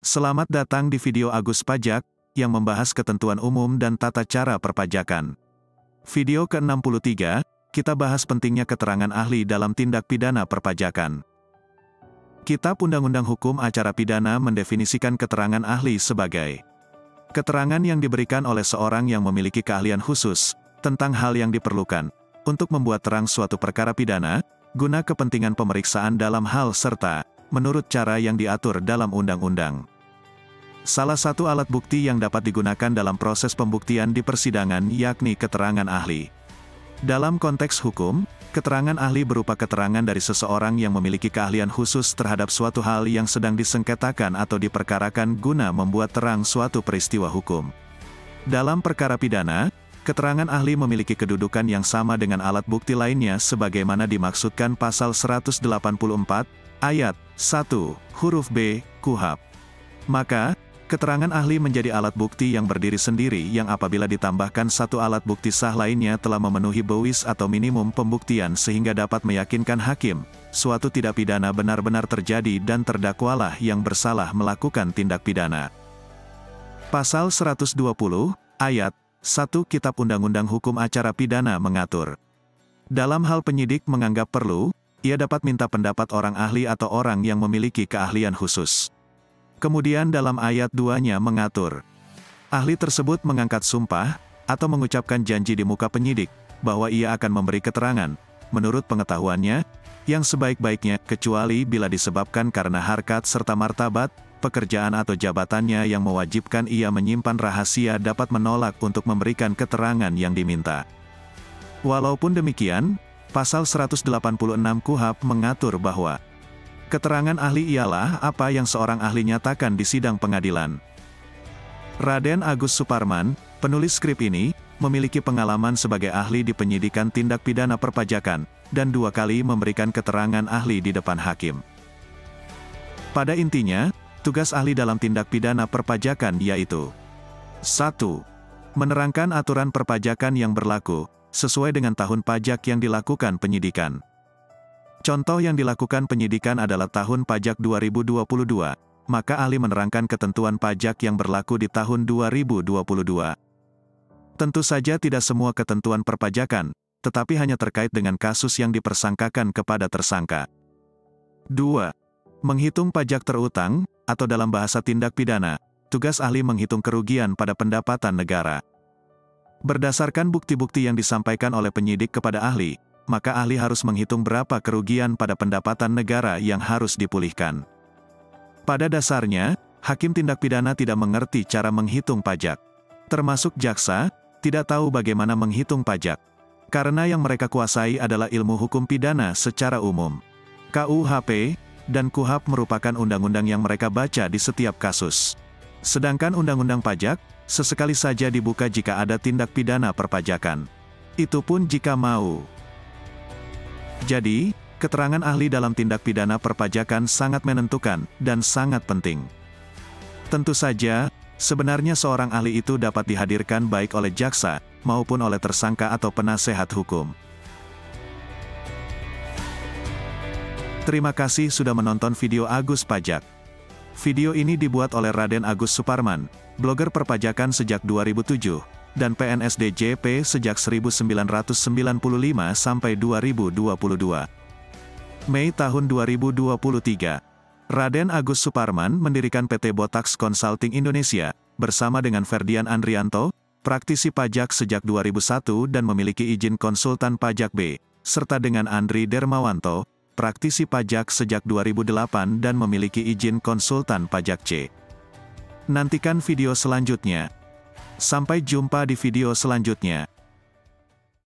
Selamat datang di video Agus Pajak, yang membahas ketentuan umum dan tata cara perpajakan. Video ke-63, kita bahas pentingnya keterangan ahli dalam tindak pidana perpajakan. Kitab Undang-Undang Hukum Acara Pidana mendefinisikan keterangan ahli sebagai keterangan yang diberikan oleh seorang yang memiliki keahlian khusus, tentang hal yang diperlukan, untuk membuat terang suatu perkara pidana, guna kepentingan pemeriksaan dalam hal serta, menurut cara yang diatur dalam undang-undang. Salah satu alat bukti yang dapat digunakan dalam proses pembuktian di persidangan yakni keterangan ahli. Dalam konteks hukum, keterangan ahli berupa keterangan dari seseorang yang memiliki keahlian khusus terhadap suatu hal yang sedang disengketakan atau diperkarakan guna membuat terang suatu peristiwa hukum. Dalam perkara pidana, keterangan ahli memiliki kedudukan yang sama dengan alat bukti lainnya sebagaimana dimaksudkan pasal 184, ayat 1, huruf B, KUHP. Maka, keterangan ahli menjadi alat bukti yang berdiri sendiri yang apabila ditambahkan satu alat bukti sah lainnya telah memenuhi bawis atau minimum pembuktian sehingga dapat meyakinkan hakim, suatu tindak pidana benar-benar terjadi dan terdakwalah yang bersalah melakukan tindak pidana. Pasal 120, ayat 1 Kitab Undang-Undang Hukum Acara Pidana mengatur. Dalam hal penyidik menganggap perlu, ia dapat minta pendapat orang ahli atau orang yang memiliki keahlian khusus. Kemudian dalam ayat 2-nya mengatur, ahli tersebut mengangkat sumpah, atau mengucapkan janji di muka penyidik, bahwa ia akan memberi keterangan, menurut pengetahuannya, yang sebaik-baiknya, kecuali bila disebabkan karena harkat serta martabat, pekerjaan atau jabatannya yang mewajibkan ia menyimpan rahasia dapat menolak untuk memberikan keterangan yang diminta. Walaupun demikian, Pasal 186 KUHP mengatur bahwa keterangan ahli ialah apa yang seorang ahli nyatakan di sidang pengadilan. Raden Agus Suparman, penulis skrip ini, memiliki pengalaman sebagai ahli di penyidikan tindak pidana perpajakan, dan 2 kali memberikan keterangan ahli di depan hakim. Pada intinya, tugas ahli dalam tindak pidana perpajakan yaitu 1. Menerangkan aturan perpajakan yang berlaku, sesuai dengan tahun pajak yang dilakukan penyidikan. Contoh yang dilakukan penyidikan adalah tahun pajak 2022, maka ahli menerangkan ketentuan pajak yang berlaku di tahun 2022. Tentu saja tidak semua ketentuan perpajakan, tetapi hanya terkait dengan kasus yang dipersangkakan kepada tersangka. 2. Menghitung pajak terutang, atau dalam bahasa tindak pidana, tugas ahli menghitung kerugian pada pendapatan negara. Berdasarkan bukti-bukti yang disampaikan oleh penyidik kepada ahli, maka ahli harus menghitung berapa kerugian pada pendapatan negara yang harus dipulihkan. Pada dasarnya, hakim tindak pidana tidak mengerti cara menghitung pajak. Termasuk jaksa, tidak tahu bagaimana menghitung pajak. Karena yang mereka kuasai adalah ilmu hukum pidana secara umum. KUHP dan KUHP merupakan undang-undang yang mereka baca di setiap kasus. Sedangkan undang-undang pajak, sesekali saja dibuka jika ada tindak pidana perpajakan. Itu pun jika mau. Jadi, keterangan ahli dalam tindak pidana perpajakan sangat menentukan, dan sangat penting. Tentu saja, sebenarnya seorang ahli itu dapat dihadirkan baik oleh jaksa, maupun oleh tersangka atau penasehat hukum. Terima kasih sudah menonton video Agus Pajak. Video ini dibuat oleh Raden Agus Suparman, blogger perpajakan sejak 2007, dan PNSD JP sejak 1995 sampai 2022. Mei tahun 2023, Raden Agus Suparman mendirikan PT Botax Consulting Indonesia, bersama dengan Ferdian Andrianto, praktisi pajak sejak 2001 dan memiliki izin konsultan pajak B, serta dengan Andri Dermawanto, praktisi pajak sejak 2008 dan memiliki izin konsultan pajak C. Nantikan video selanjutnya. Sampai jumpa di video selanjutnya.